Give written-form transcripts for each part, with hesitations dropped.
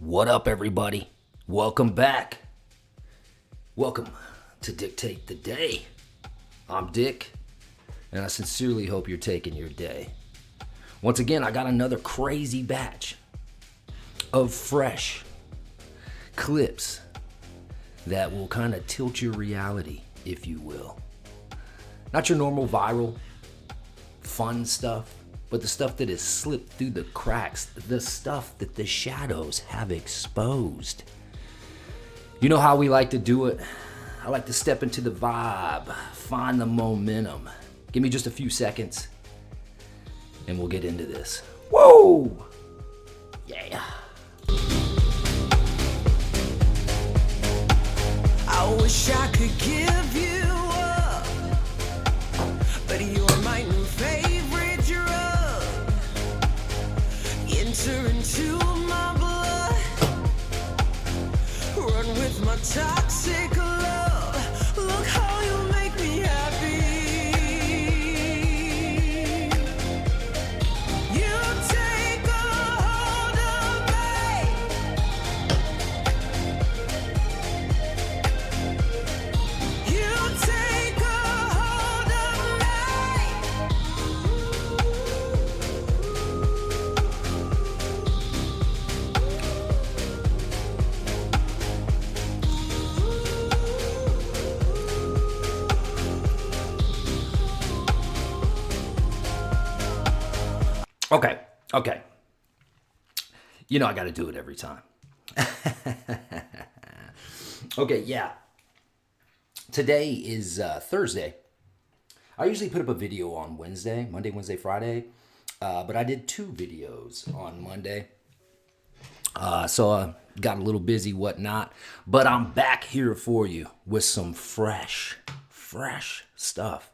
What up, everybody? Welcome back. Welcome to Dictate the Day. I'm Dick, and I sincerely hope you're taking your day. Once again, I got another crazy batch of fresh clips that will kind of tilt your reality, if you will. Not your normal viral, fun stuff, but the stuff that has slipped through the cracks, the stuff that the shadows have exposed. You know how we like to do it? I like to step into the vibe, find the momentum. Give me just a few seconds, and we'll get into this. Whoa! Yeah. I wish I could give you up, but you're my new favorite drug. Enter into my blood, run with my toxic love. Look how you make me happy. You take a hold of me. You take a hold of Okay. You know I gotta do it every time. Okay, yeah. Today is Thursday. I usually put up a video on Wednesday, Monday, Wednesday, Friday. But I did 2 videos on Monday. So I got a little busy, whatnot. But I'm back here for you with some fresh stuff.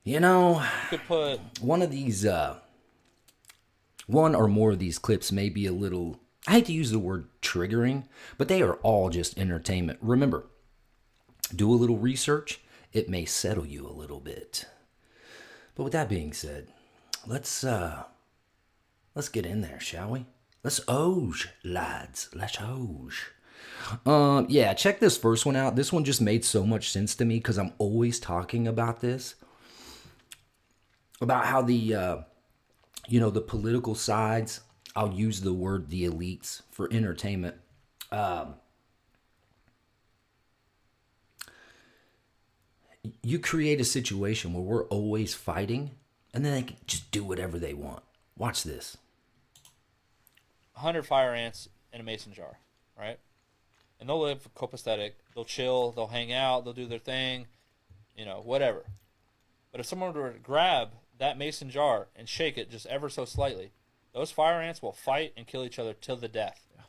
You know, Could put one of these, one or more of these clips may be a little, I hate to use the word triggering, but they are all just entertainment. Remember, do a little research. It may settle you a little bit. But with that being said, let's get in there, shall we? Let's oge, lads. Let's oge. Yeah, check this first one out. This one just made so much sense to me because I'm always talking about this. About how the the political sides, I'll use the word the elites for entertainment. You create a situation where we're always fighting, and then they can just do whatever they want. Watch this. 100 fire ants in a mason jar, right? And they'll live copacetic. They'll chill. They'll hang out. They'll do their thing, whatever. But if someone were to grab that mason jar and shake it just ever so slightly, those fire ants will fight and kill each other till the death. Yeah.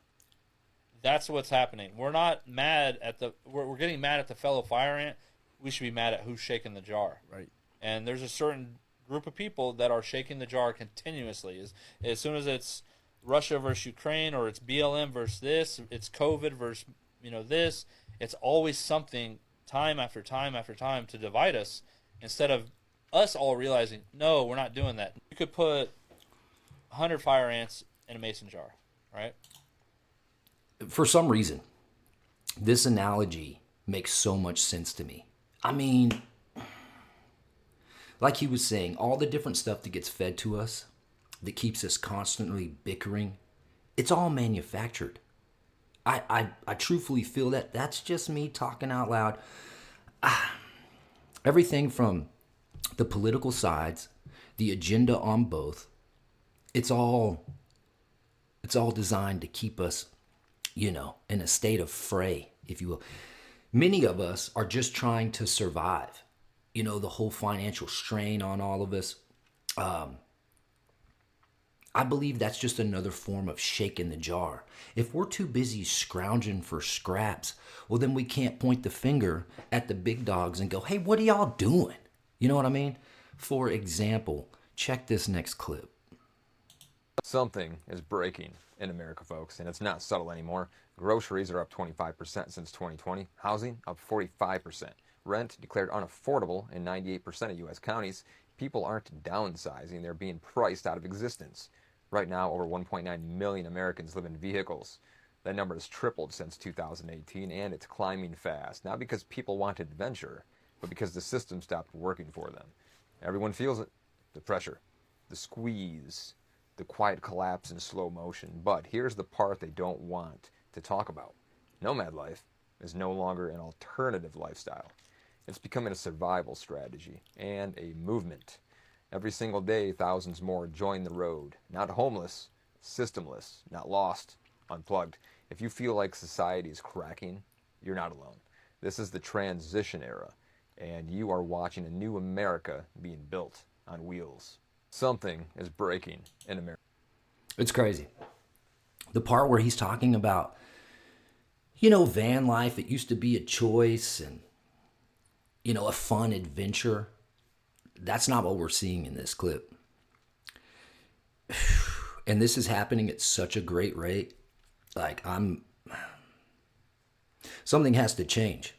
That's what's happening. We're not mad at we're getting mad at the fellow fire ant. We should be mad at who's shaking the jar. Right. And there's a certain group of people that are shaking the jar continuously. As soon as it's Russia versus Ukraine, or it's BLM versus this, it's COVID versus this, it's always something time after time after time to divide us, instead of us all realizing, no, we're not doing that. You could put 100 fire ants in a mason jar, right? For some reason, this analogy makes so much sense to me. I mean, like he was saying, all the different stuff that gets fed to us, that keeps us constantly bickering, it's all manufactured. I truthfully feel that. That's just me talking out loud. Everything from the political sides, the agenda on both, it's all designed to keep us, in a state of fray, if you will. Many of us are just trying to survive. The whole financial strain on all of us. I believe that's just another form of shaking the jar. If we're too busy scrounging for scraps, well, then we can't point the finger at the big dogs and go, hey, what are y'all doing? You know what I mean? For example, check this next clip. Something is breaking in America, folks, and it's not subtle anymore. Groceries are up 25% since 2020. Housing up 45%. Rent declared unaffordable in 98% of U.S. counties. People aren't downsizing, they're being priced out of existence. Right now, over 1.9 million Americans live in vehicles. That number has tripled since 2018, and it's climbing fast. Not because people want adventure, but because the system stopped working for them. Everyone feels it. The pressure, the squeeze, the quiet collapse in slow motion. But here's the part they don't want to talk about. Nomad life is no longer an alternative lifestyle. It's becoming a survival strategy and a movement. Every single day, thousands more join the road. Not homeless, systemless, not lost, unplugged. If you feel like society is cracking, you're not alone. This is the transition era, and you are watching a new America being built on wheels. Something is breaking in America. It's crazy. The part where he's talking about, van life, it used to be a choice and, a fun adventure. That's not what we're seeing in this clip. And this is happening at such a great rate. Something has to change.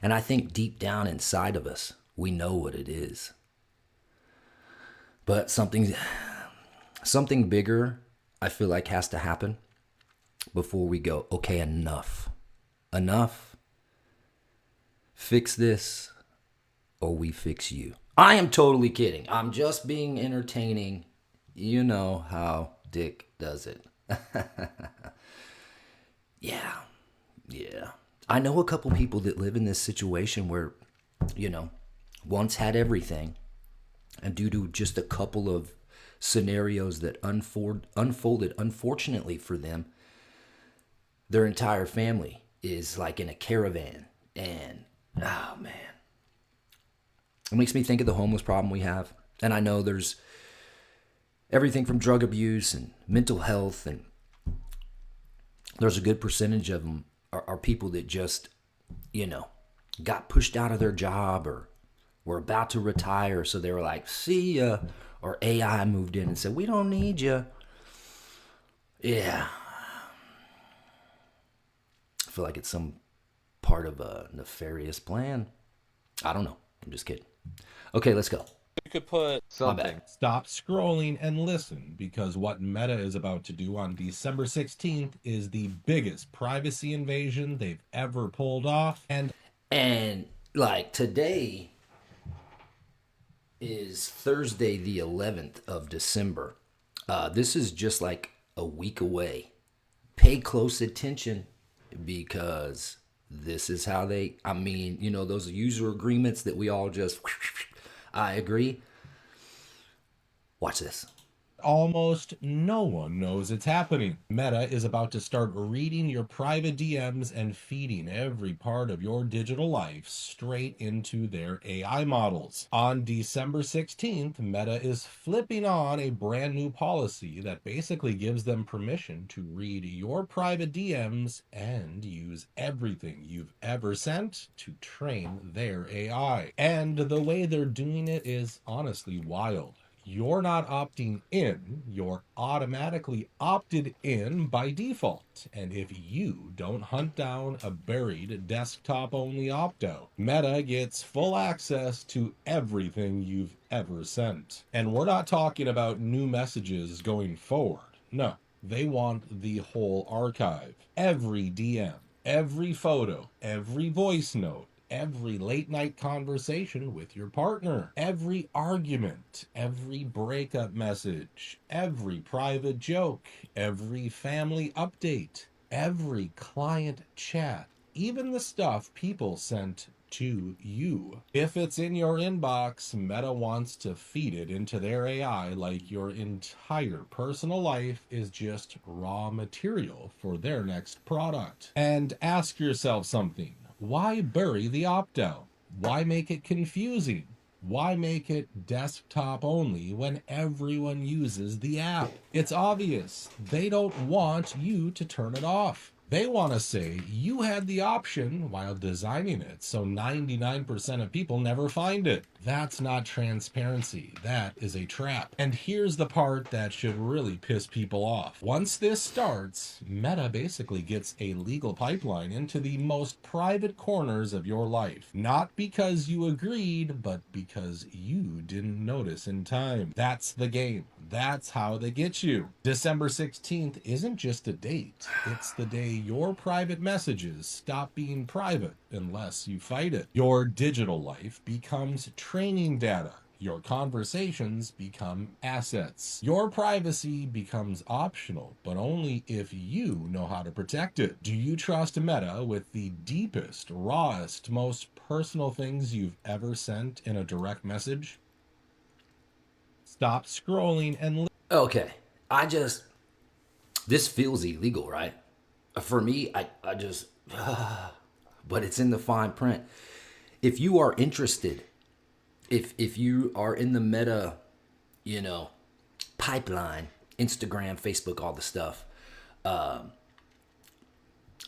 And I think deep down inside of us, we know what it is. But something bigger, I feel like, has to happen before we go, okay, enough. Enough. Fix this, or we fix you. I am totally kidding. I'm just being entertaining. You know how Dick does it. Yeah. I know a couple people that live in this situation where, once had everything, and due to just a couple of scenarios that unfolded, unfortunately for them, their entire family is like in a caravan. And, oh man. It makes me think of the homeless problem we have. And I know there's everything from drug abuse and mental health, and there's a good percentage of them are people that just, got pushed out of their job or were about to retire. So they were like, see ya. Or AI moved in and said, we don't need you. Yeah. I feel like it's some part of a nefarious plan. I don't know. I'm just kidding. Okay, let's go. You could put Something. Stop scrolling and listen, because what Meta is about to do on December 16th is the biggest privacy invasion they've ever pulled off. And like today is Thursday, the 11th of December. This is just like a week away. Pay close attention, because this is how those user agreements that we all just, I agree. Watch this. Almost no one knows it's happening. Meta is about to start reading your private DMs and feeding every part of your digital life straight into their AI models. On December 16th, Meta is flipping on a brand new policy that basically gives them permission to read your private DMs and use everything you've ever sent to train their AI. And the way they're doing it is honestly wild. You're not opting in, you're automatically opted in by default. And if you don't hunt down a buried desktop-only opt-out, Meta gets full access to everything you've ever sent. And we're not talking about new messages going forward. No, they want the whole archive. Every DM, every photo, every voice note, every late night conversation with your partner, every argument, every breakup message, every private joke, every family update, every client chat, even the stuff people sent to you. If it's in your inbox, Meta wants to feed it into their AI like your entire personal life is just raw material for their next product. And ask yourself something. Why bury the opt-out? Why make it confusing? Why make it desktop only when everyone uses the app? It's obvious. They don't want you to turn it off. They want to say you had the option while designing it, so 99% of people never find it. That's not transparency. That is a trap. And here's the part that should really piss people off. Once this starts, Meta basically gets a legal pipeline into the most private corners of your life. Not because you agreed, but because you didn't notice in time. That's the game. That's how they get you. December 16th isn't just a date. It's the day your private messages stop being private unless you fight it. Your digital life becomes training data. Your conversations become assets. Your privacy becomes optional, but only if you know how to protect it. Do you trust Meta with the deepest, rawest, most personal things you've ever sent in a direct message? Stop scrolling and Okay, this feels illegal, right? For me, I just, but it's in the fine print. If you are interested, if you are in the Meta, pipeline, Instagram, Facebook, all the stuff,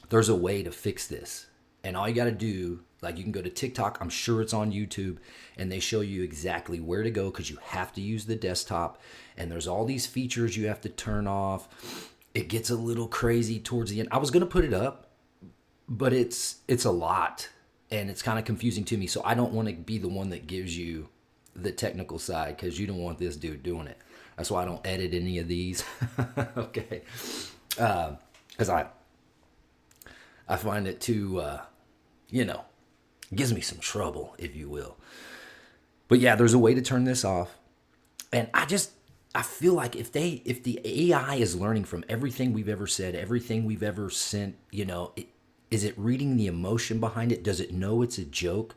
there's a way to fix this. And all you got to do, like, you can go to TikTok. I'm sure it's on YouTube, and they show you exactly where to go because you have to use the desktop. And there's all these features you have to turn off. It gets a little crazy towards the end. I was going to put it up, but it's a lot, and it's kind of confusing to me. So I don't want to be the one that gives you the technical side because you don't want this dude doing it. That's why I don't edit any of these. Okay. Because I find it too, gives me some trouble, if you will. But yeah, there's a way to turn this off. And I feel like if the AI is learning from everything we've ever said, everything we've ever sent, is it reading the emotion behind it? Does it know it's a joke?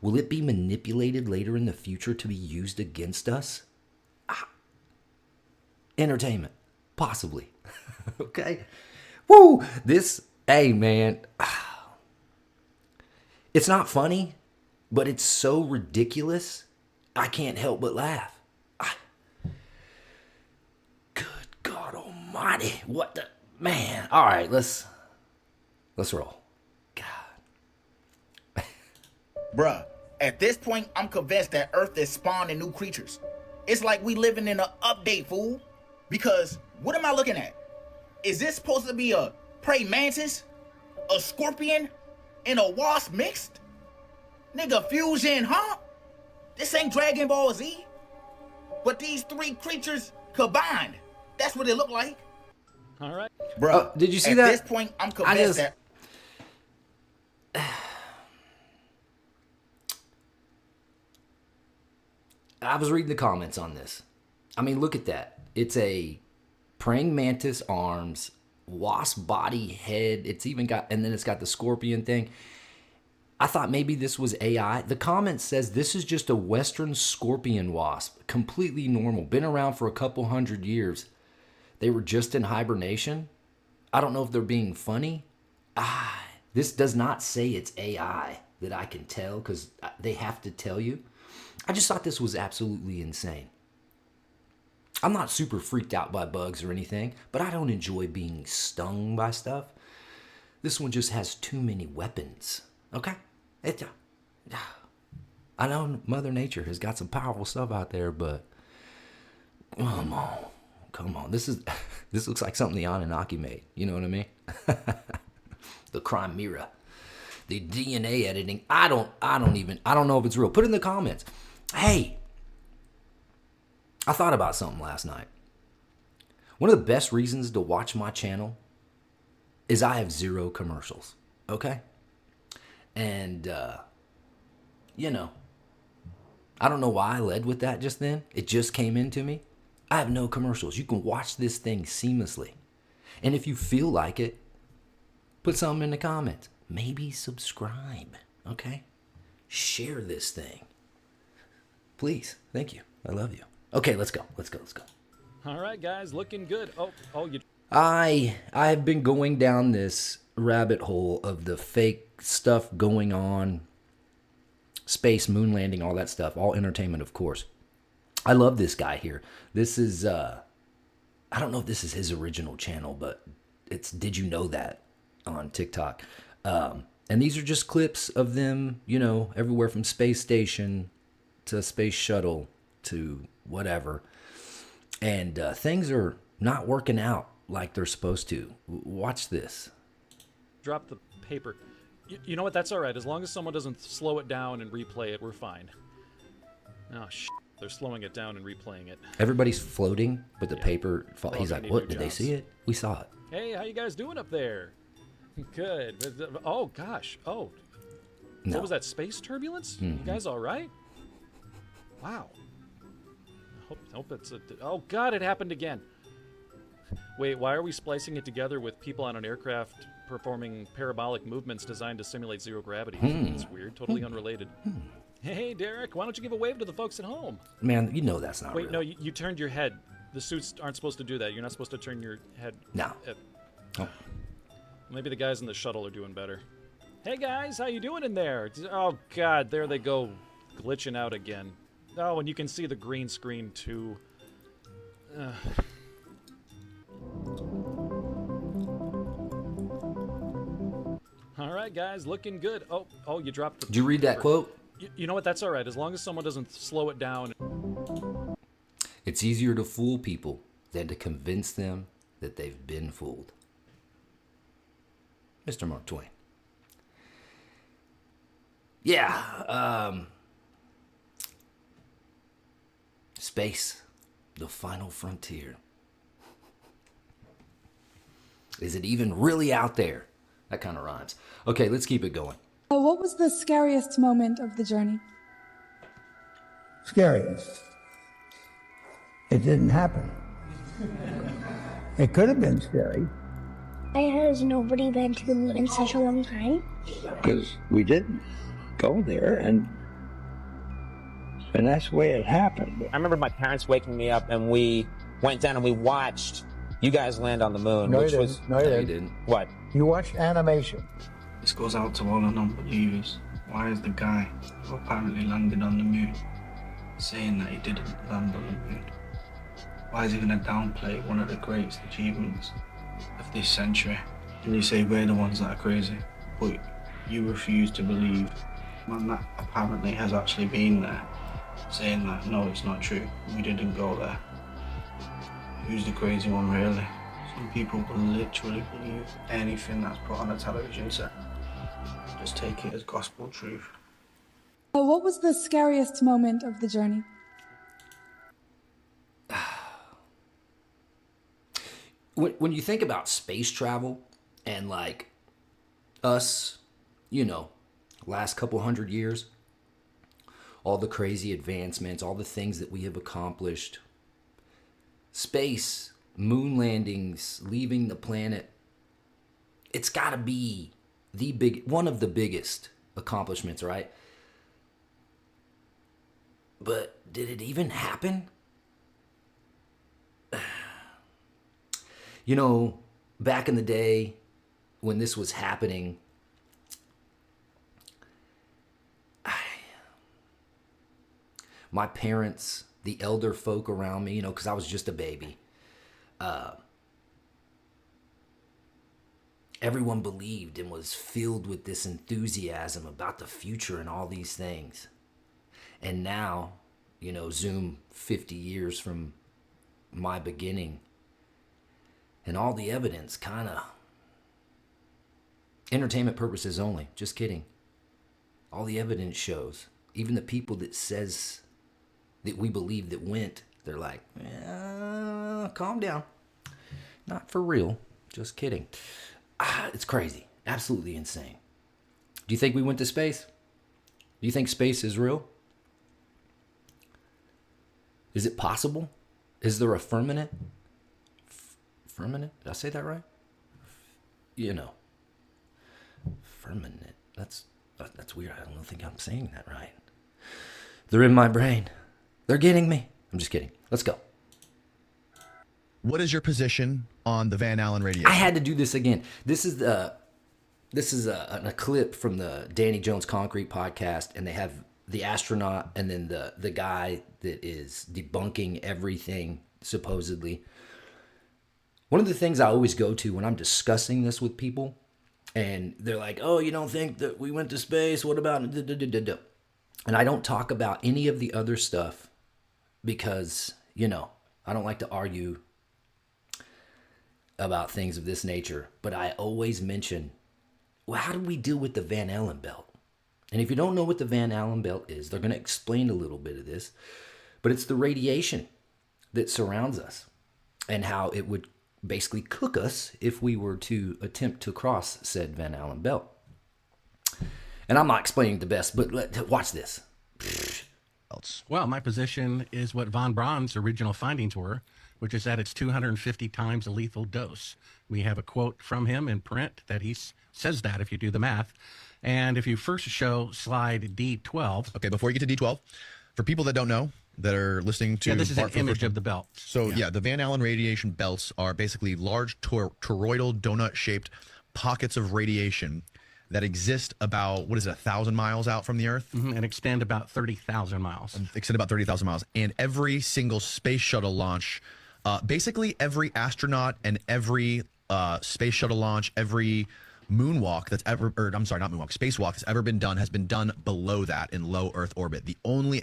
Will it be manipulated later in the future to be used against us? Entertainment, possibly. Okay. Woo! Hey man, it's not funny, but it's so ridiculous, I can't help but laugh. Good God Almighty, what the man? All right, let's roll. God, Bruh, at this point, I'm convinced that Earth is spawning new creatures. It's like we living in an update, fool. Because what am I looking at? Is this supposed to be a praying mantis, a scorpion, and a wasp mixed? Nigga, fusion, huh? This ain't Dragon Ball Z. But these three creatures combined, that's what it look like. All right. Bro, did you see at that? this point, I'm convinced that. I was reading the comments on this. I mean, look at that. It's a praying mantis arms, wasp body, head. It's even got, and then it's got the scorpion thing. I thought maybe this was AI. The comment says this is just a Western scorpion wasp, completely normal, been around for a couple hundred years. They were just in hibernation. I don't know if they're being funny. This does not say it's AI that I can tell because they have to tell you. I just thought this was absolutely insane. I'm not super freaked out by bugs or anything, but I don't enjoy being stung by stuff. This one just has too many weapons. Okay? I know Mother Nature has got some powerful stuff out there, but come on. This looks like something the Anunnaki made. You know what I mean? The Chimera, the DNA editing. I don't know if it's real. Put it in the comments. Hey, I thought about something last night. One of the best reasons to watch my channel is I have 0 commercials. Okay? And, I don't know why I led with that just then. It just came into me. I have no commercials. You can watch this thing seamlessly. And if you feel like it, put something in the comments. Maybe subscribe. Okay? Share this thing. Please. Thank you. I love you. Okay, let's go. All right, guys, looking good. You. I have been going down this rabbit hole of the fake stuff going on, space, moon landing, all that stuff, all entertainment, of course. I love this guy here. This is, I don't know if this is his original channel, but it's Did You Know That? on TikTok. And these are just clips of them, you know, everywhere from space station to space shuttle to whatever. And things are not working out like they're supposed to. Watch this. Drop the paper. You know what? That's all right. As long as someone doesn't slow it down and replay it, we're fine. Oh, shit. They're slowing it down and replaying it. Everybody's floating, but the paper. He's like, Floating "What? in Did your they see it? We saw it." Hey, how you guys doing up there? Good. Oh, gosh. Oh. No. What was that, space turbulence? You guys all right? Wow. I hope it's... Oh, God, it happened again. Wait, why are we splicing it together with people on an aircraft performing parabolic movements designed to simulate zero gravity? That's weird. Totally unrelated. Hey, Derek, why don't you give a wave to the folks at home? Man, you know that's not Wait, real. no, you turned your head. The suits aren't supposed to do that. You're not supposed to turn your head. No. Oh. Maybe the guys in the shuttle are doing better. Hey, guys, how you doing in there? Oh, God, there they go, glitching out again. Oh, and you can see the green screen, too. All right, guys, looking good. Oh, you dropped the... Did you read that quote? You know what? That's all right. As long as someone doesn't slow it down. It's easier to fool people than to convince them that they've been fooled. Mr. Mark Twain. Yeah, space, the final frontier. Is it even really out there? That kind of rhymes. Okay, let's keep it going. What was the scariest moment of the journey? Scariest. It didn't happen. It could have been scary. Why has nobody been to the moon in such a long time? Because we didn't go there, and that's the way it happened. I remember my parents waking me up, and we went down and we watched you guys land on the moon, No, which you was didn't. No, you didn't. what? You watched animation. This goes out to all the non-believers. Why is the guy who apparently landed on the moon saying that he didn't land on the moon? Why is he going to downplay one of the greatest achievements of this century? And you say we're the ones that are crazy, but you refuse to believe man that apparently has actually been there, saying that no, it's not true, we didn't go there. Who's the crazy one really? Some people will literally believe anything that's put on a television set. Just take it as gospel truth. What was the scariest moment of the journey? When you think about space travel and like us, you know, last couple 100 years, all the crazy advancements, all the things that we have accomplished, space, moon landings, leaving the planet, it's got to be one of the biggest accomplishments, right? But did it even happen? You know, back in the day when this was happening, my parents, the elder folk around me, you know, because I was just a baby, everyone believed and was filled with this enthusiasm about the future and all these things. And now, you know, zoom 50 years from my beginning, and all the evidence kind of entertainment purposes only. Just kidding. All the evidence shows, even the people that says that we believe that went, they're like, calm down. Not for real. Just kidding. It's crazy. Absolutely insane. Do you think we went to space? Do you think space is real? Is it possible? Is there a firmament? Firmament? Did I say that right? You know. Firmament. That's weird. I don't think I'm saying that right. They're in my brain. They're getting me. I'm just kidding. Let's go. What is your position on the Van Allen radiation? I had to do this again. This is a clip from the Danny Jones Concrete podcast, and they have the astronaut and then the guy that is debunking everything, supposedly. One of the things I always go to when I'm discussing this with people And they're like, oh, you don't think that we went to space? What about... And I don't talk about any of the other stuff because, I don't like to argue about things of this nature. But I always mention, well, how do we deal with the Van Allen belt? And if you don't know what the Van Allen belt is, they're going to explain a little bit of this. But it's the radiation that surrounds us and how it would basically cook us if we were to attempt to cross said Van Allen belt. And I'm not explaining the best, but watch this. Well, my position is what von Braun's original findings were, which is that it's 250 times a lethal dose. We have a quote from him in print that he says that if you do the math. And if you first show slide D12. Okay, before you get to D12, for people that don't know, that are listening to... Yeah, this is an image of the belt. So, yeah, the Van Allen radiation belts are basically large toroidal donut-shaped pockets of radiation that exist about, 1,000 miles out from the Earth? And extend about 30,000 miles. Extend about 30,000 miles. And every single space shuttle launch, basically every astronaut and every space shuttle launch, every moonwalk that's ever, or I'm sorry, not moonwalk, spacewalk that's ever been done has been done below that in low Earth orbit. The only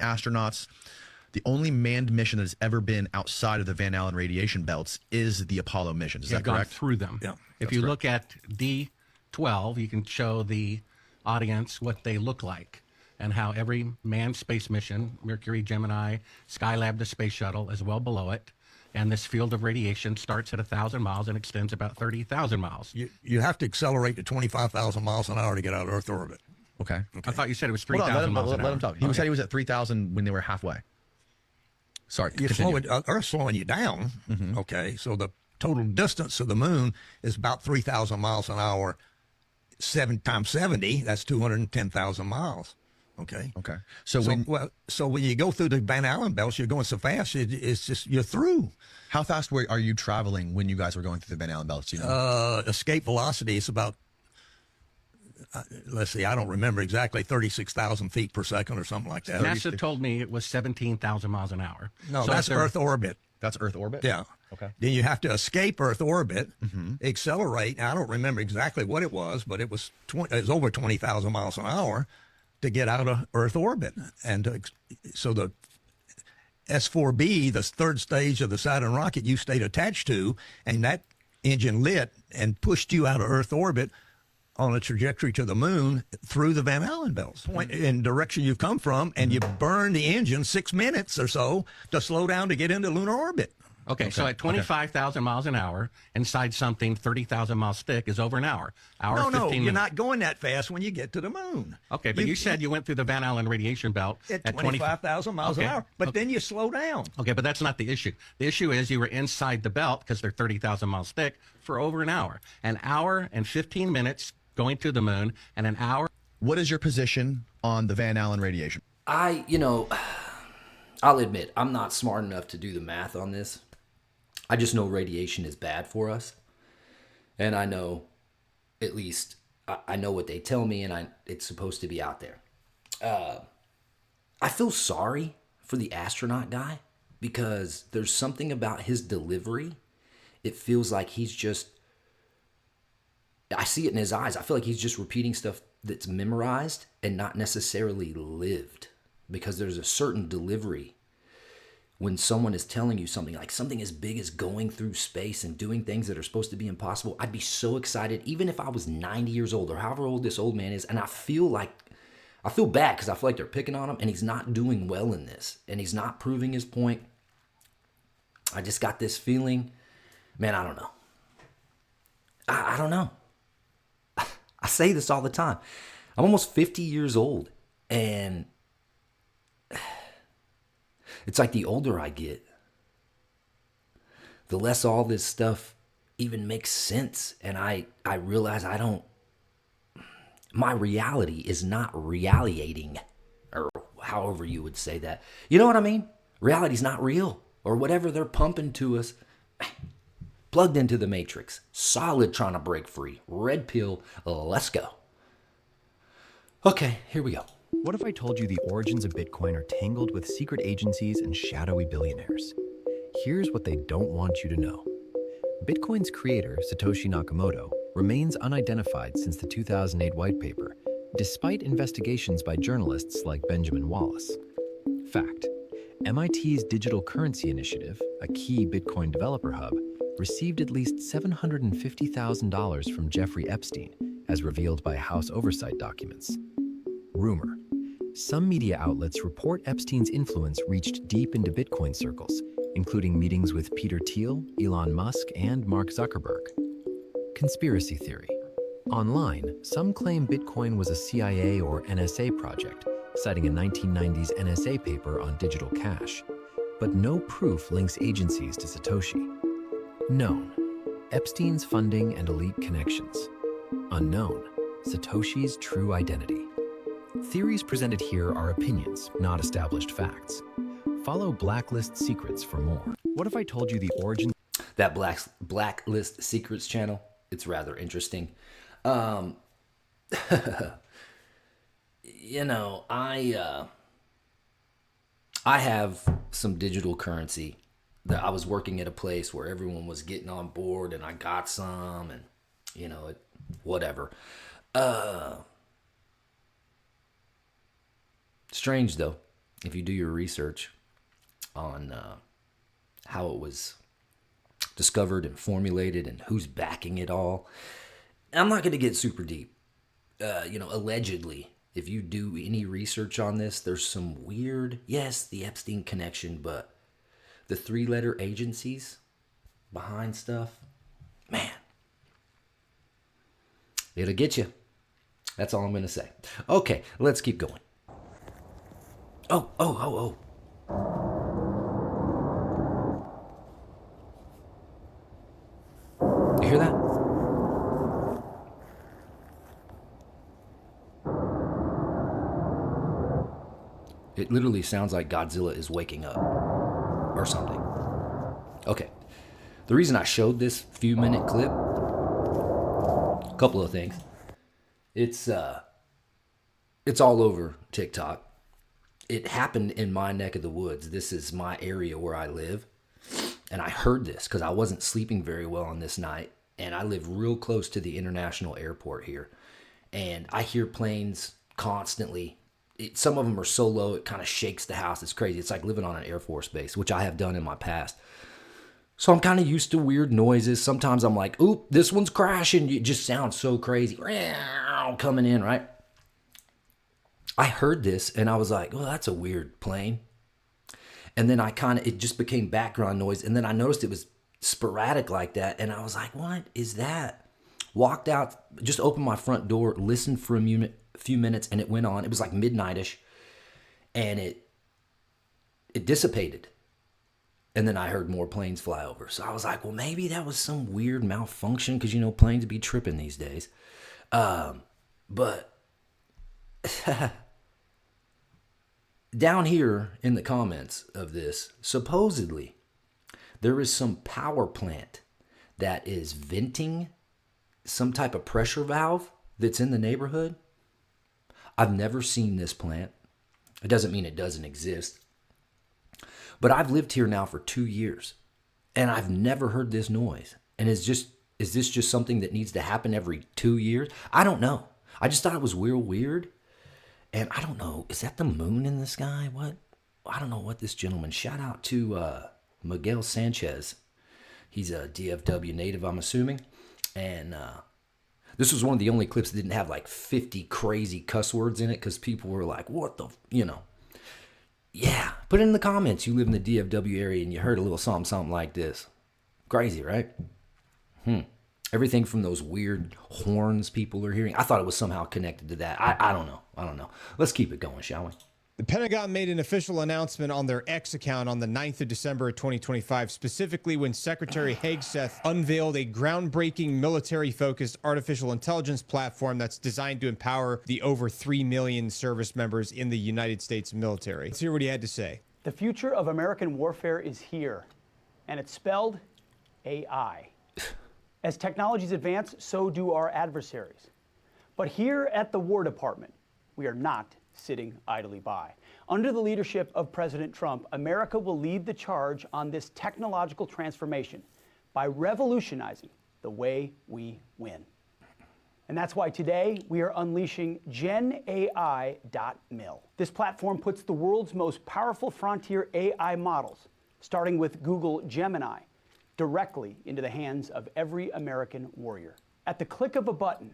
manned mission that has ever been outside of the Van Allen radiation belts is the Apollo mission. Is that gone correct? Through them. Yeah. If you look at D12, you can show the audience what they look like and how every manned space mission, Mercury, Gemini, Skylab, the space shuttle, is well below it. And this field of radiation starts at 1,000 miles and extends about 30,000 miles. You have to accelerate to 25,000 miles an hour to get out of Earth orbit. Okay. I thought you said it was 3,000 miles an hour. Let him talk. He said he was at 3,000 when they were halfway. Sorry. Earth's slowing you down. Okay. So the total distance of the moon is about 3,000 miles an hour. 7 times 70, that's 210,000 miles. Okay. So when you go through the Van Allen belts, you're going so fast, it's just, you're through. How fast are you traveling when you guys were going through the Van Allen belts? Escape velocity is about, let's see, I don't remember exactly, 36,000 feet per second or something like that. NASA told me it was 17,000 miles an hour. No, so that's Earth orbit. That's Earth orbit? Yeah. Okay. Then you have to escape Earth orbit, accelerate. I don't remember exactly what it was, but it was over 20,000 miles an hour to get out of Earth orbit. And so the S4B, the third stage of the Saturn rocket you stayed attached to, and that engine lit and pushed you out of Earth orbit on a trajectory to the moon through the Van Allen belts, in direction you've come from, and you burn the engine 6 minutes or so to slow down to get into lunar orbit. Okay, so at 25,000 miles an hour, inside something 30,000 miles thick is over an hour. No, you're not going that fast when you get to the moon. Okay, but you said you went through the Van Allen radiation belt at 25,000 miles an hour, but then you slow down. Okay, but that's not the issue. The issue is you were inside the belt, because they're 30,000 miles thick, for over an hour. An hour and 15 minutes going to the moon, and an hour. What is your position on the Van Allen radiation? I'll admit, I'm not smart enough to do the math on this. I just know radiation is bad for us. And I know, at least, I know what they tell me, and it's supposed to be out there. I feel sorry for the astronaut guy, because there's something about his delivery. It feels like he's just, I see it in his eyes. I feel like he's just repeating stuff that's memorized and not necessarily lived, because there's a certain delivery when someone is telling you something, like something as big as going through space and doing things that are supposed to be impossible. I'd be so excited, even if I was 90 years old or however old this old man is. And I feel bad, because I feel like they're picking on him, and he's not doing well in this, and he's not proving his point. I just got this feeling, man, I don't know. I don't know. I say this all the time. I'm almost 50 years old, and it's like the older I get, the less all this stuff even makes sense. And I realize my reality is not realiating, or however you would say that. You know what I mean? Reality's not real, or whatever they're pumping to us. Plugged into the matrix, solid, trying to break free. Red pill, let's go. Okay, here we go. What if I told you the origins of Bitcoin are tangled with secret agencies and shadowy billionaires? Here's what they don't want you to know. Bitcoin's creator, Satoshi Nakamoto, remains unidentified since the 2008 white paper, despite investigations by journalists like Benjamin Wallace. Fact: MIT's Digital Currency Initiative, a key Bitcoin developer hub, received at least $750,000 from Jeffrey Epstein, as revealed by House oversight documents. Rumor: some media outlets report Epstein's influence reached deep into Bitcoin circles, including meetings with Peter Thiel, Elon Musk, and Mark Zuckerberg. Conspiracy theory: online, some claim Bitcoin was a CIA or NSA project, citing a 1990s NSA paper on digital cash. But no proof links agencies to Satoshi. Known: Epstein's funding and elite connections. Unknown: Satoshi's true identity. Theories presented here are opinions, not established facts. Follow Blacklist Secrets for more. What if I told you the origin? That Blacklist Secrets channel, it's rather interesting. You know, I have some digital currency that I was working at a place where everyone was getting on board, and I got some, and you know, whatever. Strange though, if you do your research on how it was discovered and formulated and who's backing it all. I'm not going to get super deep. You know, allegedly, if you do any research on this, there's some weird, yes, the Epstein connection, but the 3-letter agencies behind stuff, man, it'll get you. That's all I'm going to say. Okay, let's keep going. Oh. You hear that? It literally sounds like Godzilla is waking up or something. Okay. The reason I showed this few-minute clip, a couple of things. It's all over TikTok. It happened in my neck of the woods. This is my area where I live. And I heard this because I wasn't sleeping very well on this night. And I live real close to the international airport here. And I hear planes constantly. Some of them are so low, it kind of shakes the house. It's crazy. It's like living on an Air Force base, which I have done in my past. So I'm kind of used to weird noises. Sometimes I'm like, oop, this one's crashing. It just sounds so crazy. Coming in, right? I heard this and I was like, well, that's a weird plane. And then it just became background noise. And then I noticed it was sporadic like that. And I was like, what is that? Walked out, just opened my front door, listened for a few minutes, and it went on. It was like midnightish. And it dissipated. And then I heard more planes fly over. So I was like, well, maybe that was some weird malfunction because, you know, planes be tripping these days. But down here in the comments of this, supposedly there is some power plant that is venting some type of pressure valve that's in the neighborhood. I've never seen this plant. It doesn't mean it doesn't exist. But I've lived here now for 2 years and I've never heard this noise. And is this just something that needs to happen every 2 years? I don't know. I just thought it was real weird. And I don't know, is that the moon in the sky? What? I don't know what this gentleman, shout out to Miguel Sanchez. He's a DFW native, I'm assuming. And this was one of the only clips that didn't have like 50 crazy cuss words in it because people were like, what the, you know. Yeah, put it in the comments. You live in the DFW area and you heard a little something like this. Crazy, right? Everything from those weird horns people are hearing. I thought it was somehow connected to that. I don't know. Let's keep it going, shall we? The Pentagon made an official announcement on their X account on the 9th of December 2025, specifically when Secretary Hegseth unveiled a groundbreaking military-focused artificial intelligence platform that's designed to empower the over 3 million service members in the United States military. Let's hear what he had to say. The future of American warfare is here, and it's spelled AI. As technologies advance, so do our adversaries. But here at the War Department, we are not sitting idly by. Under the leadership of President Trump, America will lead the charge on this technological transformation by revolutionizing the way we win. And that's why today we are unleashing GenAI.mil. This platform puts the world's most powerful frontier AI models, starting with Google Gemini, directly into the hands of every American warrior. At the click of a button,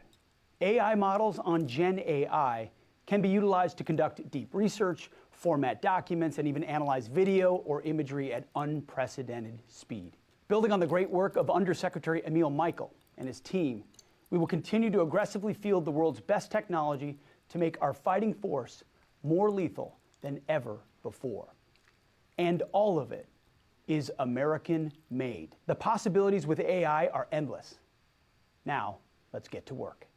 AI models on GenAI can be utilized to conduct deep research, format documents, and even analyze video or imagery at unprecedented speed. Building on the great work of Undersecretary Emil Michael and his team, we will continue to aggressively field the world's best technology to make our fighting force more lethal than ever before. And all of it is American-made. The possibilities with AI are endless. Now, let's get to work.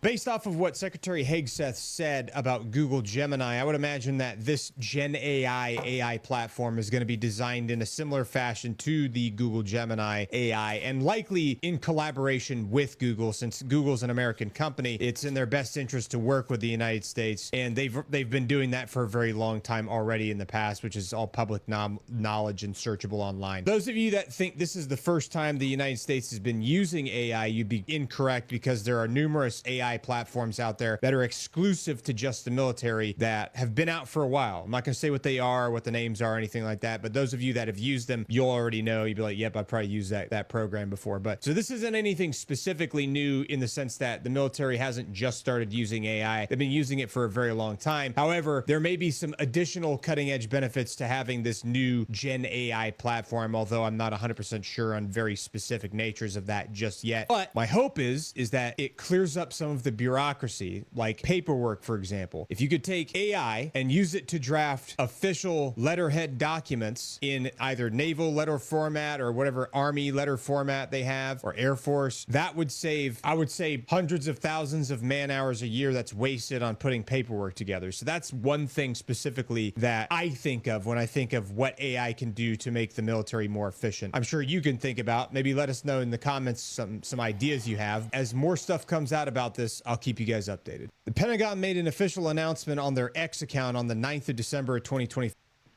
Based off of what Secretary Hegseth said about Google Gemini, I would imagine that this Gen AI platform is going to be designed in a similar fashion to the Google Gemini AI, and likely in collaboration with Google. Since Google's an American company, it's in their best interest to work with the United States, and they've been doing that for a very long time already in the past, which is all public knowledge and searchable online. Those of you that think this is the first time the United States has been using AI, you'd be incorrect, because there are numerous AI platforms out there that are exclusive to just the military that have been out for a while. I'm not going to say what they are, what the names are, or anything like that, but those of you that have used them, you'll already know. You'd be like, yep, I've probably used that program before. But so this isn't anything specifically new in the sense that the military hasn't just started using AI. They've been using it for a very long time. However, there may be some additional cutting edge benefits to having this new Gen AI platform, although I'm not 100% sure on very specific natures of that just yet. But my hope is that it clears up some of the bureaucracy, like paperwork, for example. If you could take AI and use it to draft official letterhead documents in either naval letter format or whatever Army letter format they have, or Air Force, that would save, I would say, hundreds of thousands of man hours a year that's wasted on putting paperwork together. So that's one thing specifically that I think of when I think of what AI can do to make the military more efficient. I'm sure you can think about, maybe let us know in the comments some ideas you have. As more stuff comes out about this, I'll keep you guys updated. The Pentagon made an official announcement on their X account on the 9th of December of 2020.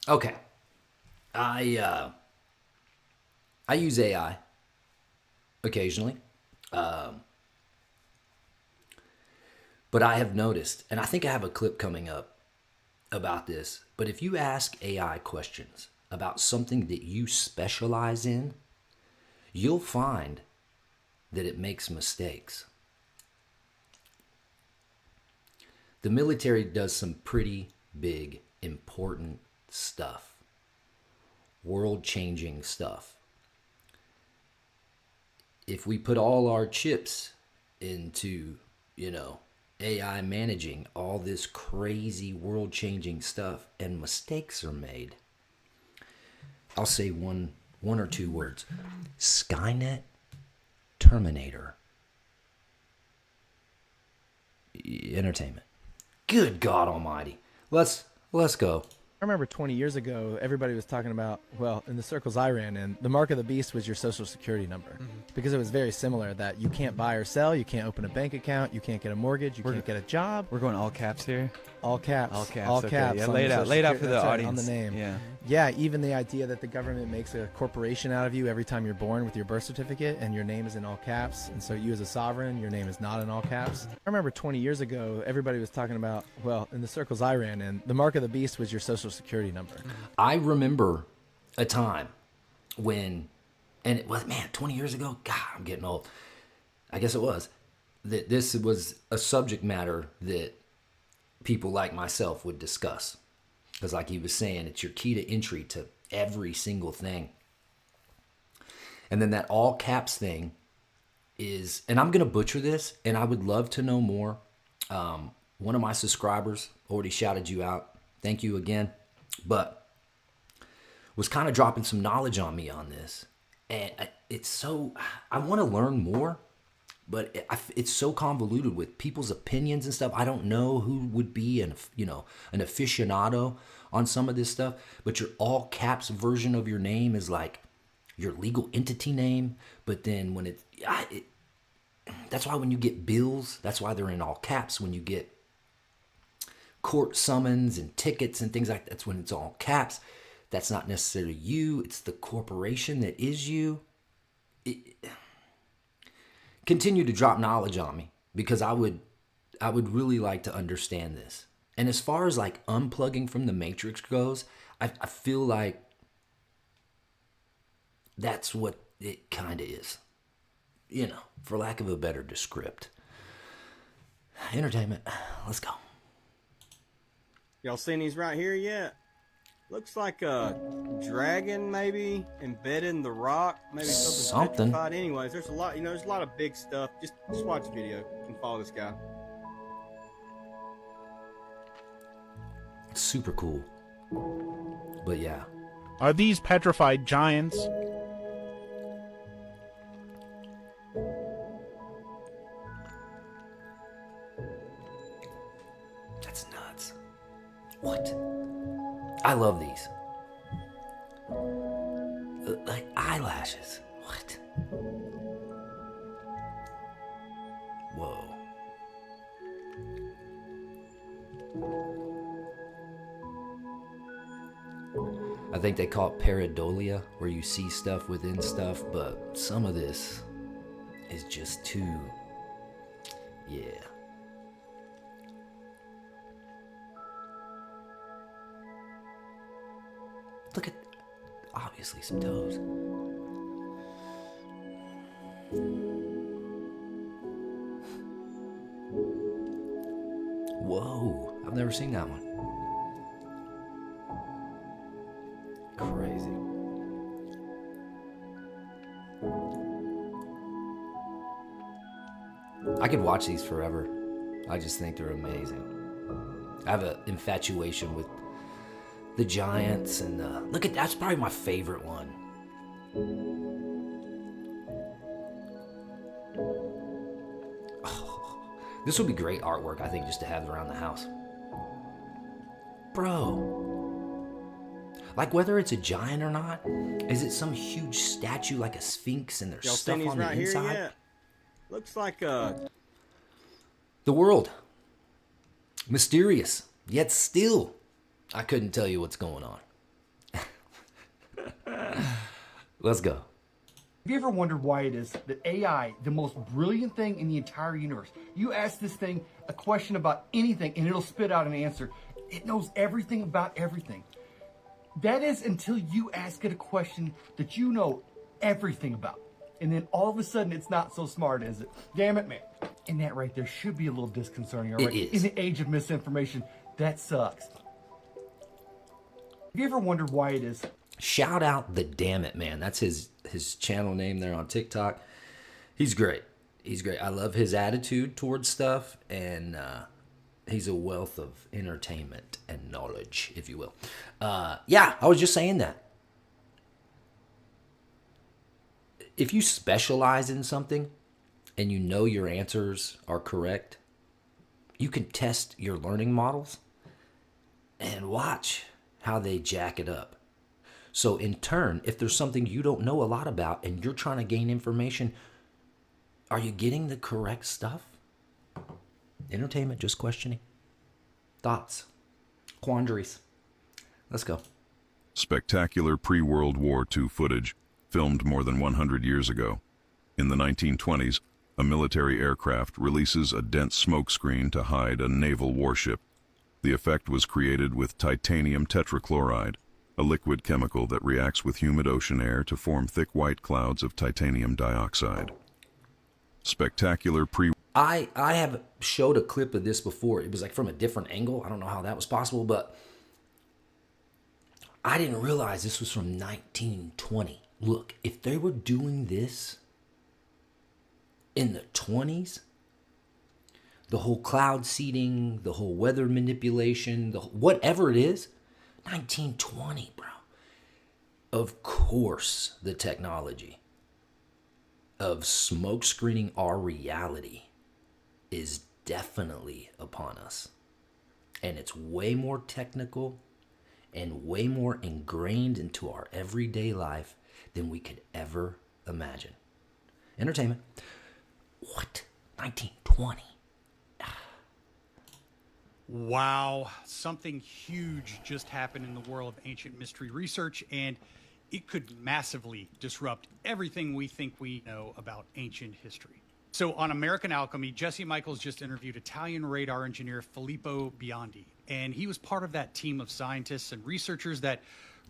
Okay. I use AI occasionally. But I have noticed, and I think I have a clip coming up about this, but if you ask AI questions about something that you specialize in, you'll find that it makes mistakes. The military does some pretty big, important stuff. World-changing stuff. If we put all our chips into, AI managing all this crazy world-changing stuff and mistakes are made, I'll say one or two words. Skynet, Terminator, entertainment. Good God Almighty. Let's go. I remember 20 years ago, everybody was talking about, well, in the circles I ran in, the mark of the beast was your social security number. Because it was very similar that you can't buy or sell, you can't open a bank account, you can't get a mortgage, you can't get a job. We're going all caps here? All caps. All caps. All Okay. caps. Yeah, on lay the it out. social Lay it out for security- the that's right, audience. on the name. Yeah. Yeah, even the idea that the government makes a corporation out of you every time you're born with your birth certificate and your name is in all caps. And so you as a sovereign, your name is not in all caps. I remember 20 years ago, everybody was talking about, well, in the circles I ran in, the mark of the beast was your social security number. I remember a time when, and it was, 20 years ago? God, I'm getting old. I guess it was. That this was a subject matter that people like myself would discuss. Because like he was saying, it's your key to entry to every single thing. And then that all caps thing is, and I'm going to butcher this, and I would love to know more. One of my subscribers already shouted you out. Thank you again. But was kind of dropping some knowledge on me on this. And it's so, I want to learn more. But it's so convoluted with people's opinions and stuff. I don't know who would be an aficionado on some of this stuff. But your all caps version of your name is like your legal entity name. But then when that's why when you get bills, that's why they're in all caps. When you get court summons and tickets and things like that, that's when it's all caps. That's not necessarily you. It's the corporation that is you. continue to drop knowledge on me, because I would really like to understand this. And as far as like unplugging from the Matrix goes, I feel like that's what it kind of is. You know, for lack of a better descript. Entertainment. Let's go. Y'all seen these right here yet? Looks like a dragon, maybe embedded in the rock, maybe something petrified. Anyways, there's a lot. There's a lot of big stuff. Just watch the video and follow this guy. Super cool. But yeah. Are these petrified giants? That's nuts. What? I love these. Like eyelashes. What? Whoa. I think they call it pareidolia, where you see stuff within stuff, but some of this is just too... Yeah. Look at, obviously, some toes. Whoa, I've never seen that one. Crazy. I could watch these forever. I just think they're amazing. I have an infatuation with the giants, and look at that's probably my favorite one. Oh, this would be great artwork, I think, just to have around the house. Bro, like whether it's a giant or not, is it some huge statue like a sphinx and there's Y'all stuff seen on these the right inside? here yet? Looks like a... The world. Mysterious, yet still, I couldn't tell you what's going on. Let's go. Have you ever wondered why it is that AI, the most brilliant thing in the entire universe, you ask this thing a question about anything and it'll spit out an answer. It knows everything about everything. That is until you ask it a question that you know everything about. And then all of a sudden it's not so smart, is it? Damn it, man. And that right there should be a little disconcerting, all right? It is. In the age of misinformation, that sucks. Have you ever wondered why it is? Shout out the Damn It Man. That's his channel name there on TikTok. He's great. He's great. I love his attitude towards stuff, and he's a wealth of entertainment and knowledge, if you will. Yeah, I was just saying that. If you specialize in something and you know your answers are correct, you can test your learning models and watch how they jack it up. So in turn, if there's something you don't know a lot about and you're trying to gain information, are you getting the correct stuff? Entertainment, just questioning. Thoughts, quandaries. Let's go. Spectacular pre-World War II footage filmed more than 100 years ago. In the 1920s, a military aircraft releases a dense smoke screen to hide a naval warship. The effect was created with titanium tetrachloride, a liquid chemical that reacts with humid ocean air to form thick white clouds of titanium dioxide. Spectacular I have showed a clip of this before. It was like from a different angle. I don't know how that was possible, but I didn't realize this was from 1920. Look, if they were doing this in the 20s, the whole cloud seeding, the whole weather manipulation, whatever it is, 1920, bro. Of course, the technology of smoke screening our reality is definitely upon us. And it's way more technical and way more ingrained into our everyday life than we could ever imagine. Entertainment. What? 1920? Wow, something huge just happened in the world of ancient mystery research, and it could massively disrupt everything we think we know about ancient history. So on American Alchemy, Jesse Michaels just interviewed Italian radar engineer Filippo Biondi, and he was part of that team of scientists and researchers that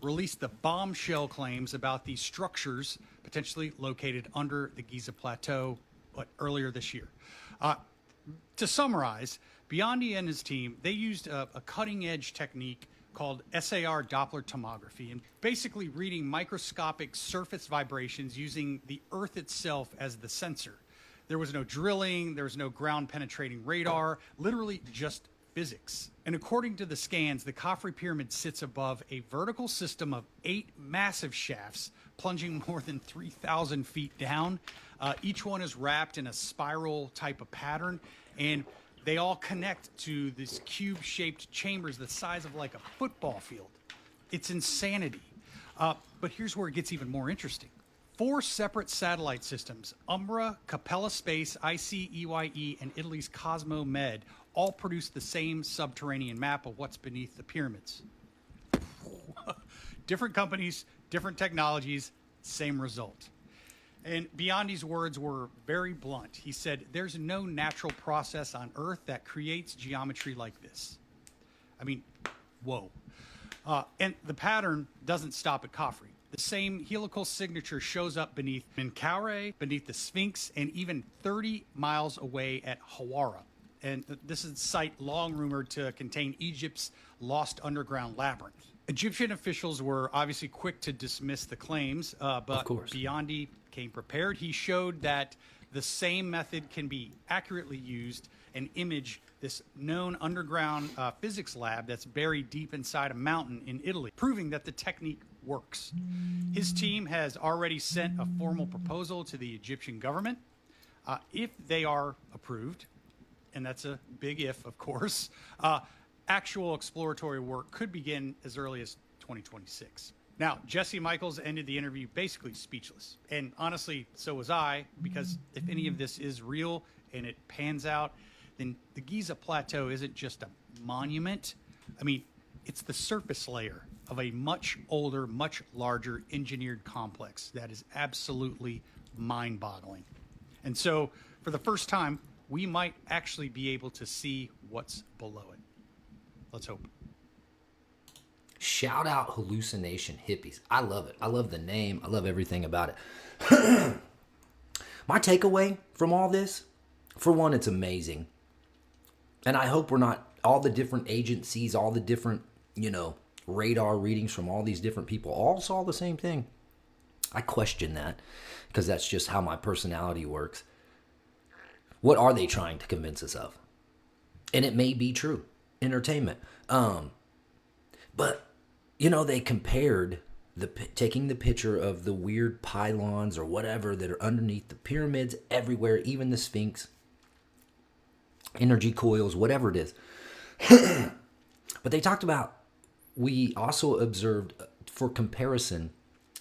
released the bombshell claims about these structures potentially located under the Giza Plateau earlier this year. To summarize, Biondi and his team, they used a cutting-edge technique called SAR Doppler tomography, and basically reading microscopic surface vibrations using the Earth itself as the sensor. There was no drilling, there was no ground-penetrating radar, literally just physics. And according to the scans, the Khafre Pyramid sits above a vertical system of 8 massive shafts, plunging more than 3,000 feet down. Each one is wrapped in a spiral type of pattern, and they all connect to these cube-shaped chambers the size of like a football field. It's insanity. But here's where it gets even more interesting. 4 separate satellite systems, Umbra, Capella Space, ICEYE, and Italy's Cosmo Med, all produce the same subterranean map of what's beneath the pyramids. Different companies, different technologies, same result. And Biondi's words were very blunt. He said, there's no natural process on Earth that creates geometry like this. I mean, whoa. And the pattern doesn't stop at Khafre. The same helical signature shows up beneath Menkaure, beneath the Sphinx, and even 30 miles away at Hawara. And this is a site long rumored to contain Egypt's lost underground labyrinth. Egyptian officials were obviously quick to dismiss the claims, but Biondi came prepared. He showed that the same method can be accurately used and image this known underground physics lab that's buried deep inside a mountain in Italy, proving that the technique works. His team has already sent a formal proposal to the Egyptian government. If they are approved, and that's a big if, of course, actual exploratory work could begin as early as 2026. Now, Jesse Michaels ended the interview basically speechless. And honestly, so was I, because if any of this is real and it pans out, then the Giza Plateau isn't just a monument. I mean, it's the surface layer of a much older, much larger engineered complex that is absolutely mind-boggling. And so, for the first time, we might actually be able to see what's below it. Let's hope. Shout out Hallucination Hippies. I love it. I love the name. I love everything about it. My takeaway from all this, for one, it's amazing. And I hope we're not, all the different agencies, all the different, radar readings from all these different people all saw the same thing. I question that because that's just how my personality works. What are they trying to convince us of? And it may be true. Entertainment. But, they compared taking the picture of the weird pylons or whatever that are underneath the pyramids everywhere, even the Sphinx, energy coils, whatever it is. But they talked about, we also observed, for comparison,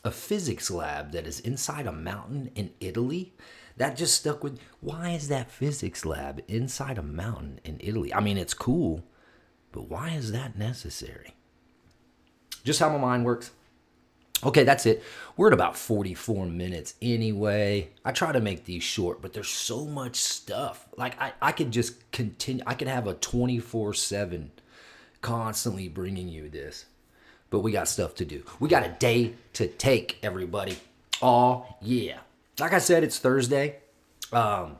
a physics lab that is inside a mountain in Italy. That just stuck with, why is that physics lab inside a mountain in Italy? I mean, it's cool, but why is that necessary? Just how my mind works. Okay, that's it. We're at about 44 minutes anyway. I try to make these short, but there's so much stuff. Like, I could just continue. I could have a 24/7 constantly bringing you this. But we got stuff to do. We got a day to take, everybody. Oh, yeah. Like I said, it's Thursday. I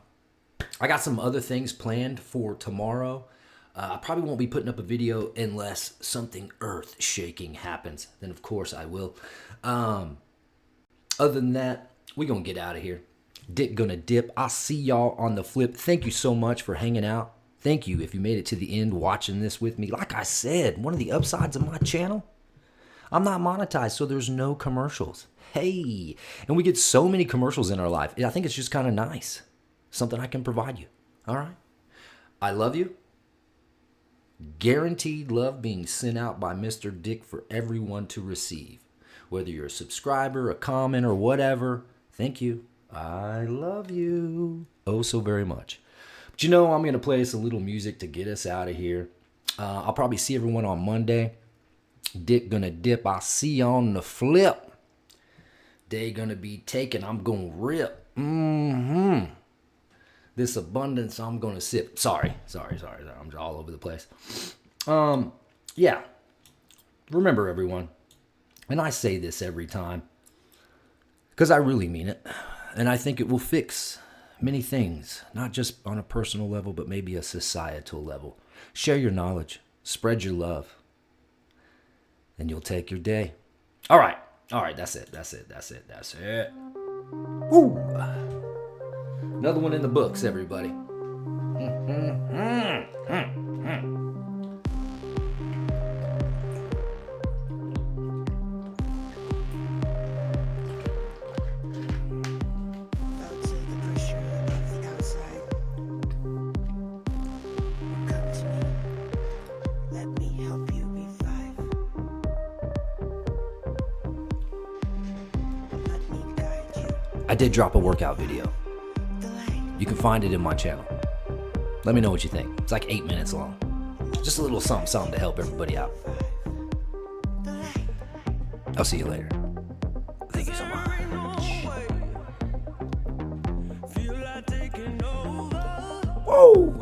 got some other things planned for tomorrow. I probably won't be putting up a video unless something earth-shaking happens. Then, of course, I will. Other than that, we're going to get out of here. Dick gonna dip. I'll see y'all on the flip. Thank you so much for hanging out. Thank you if you made it to the end watching this with me. Like I said, one of the upsides of my channel, I'm not monetized, so there's no commercials. Hey, and we get so many commercials in our life. I think it's just kind of nice. Something I can provide you. All right? I love you. Guaranteed love being sent out by Mr. Dick for everyone to receive. Whether you're a subscriber, a comment, or whatever, thank you. I love you. Oh, so very much. But I'm going to play us a little music to get us out of here. I'll probably see everyone on Monday. Dick gonna dip. I'll see you on the flip. Day gonna be taken. I'm gonna rip. This abundance I'm gonna sip. Sorry. I'm all over the place. Yeah. Remember, everyone, and I say this every time, because I really mean it, and I think it will fix many things, not just on a personal level, but maybe a societal level. Share your knowledge, spread your love, and you'll take your day. All right, that's it. Woo! Another one in the books, everybody. I did drop a workout video. You can find it in my channel. Let me know what you think. It's like 8 minutes long. Just a little something to help everybody out. I'll see you later. Thank you so much. Whoa!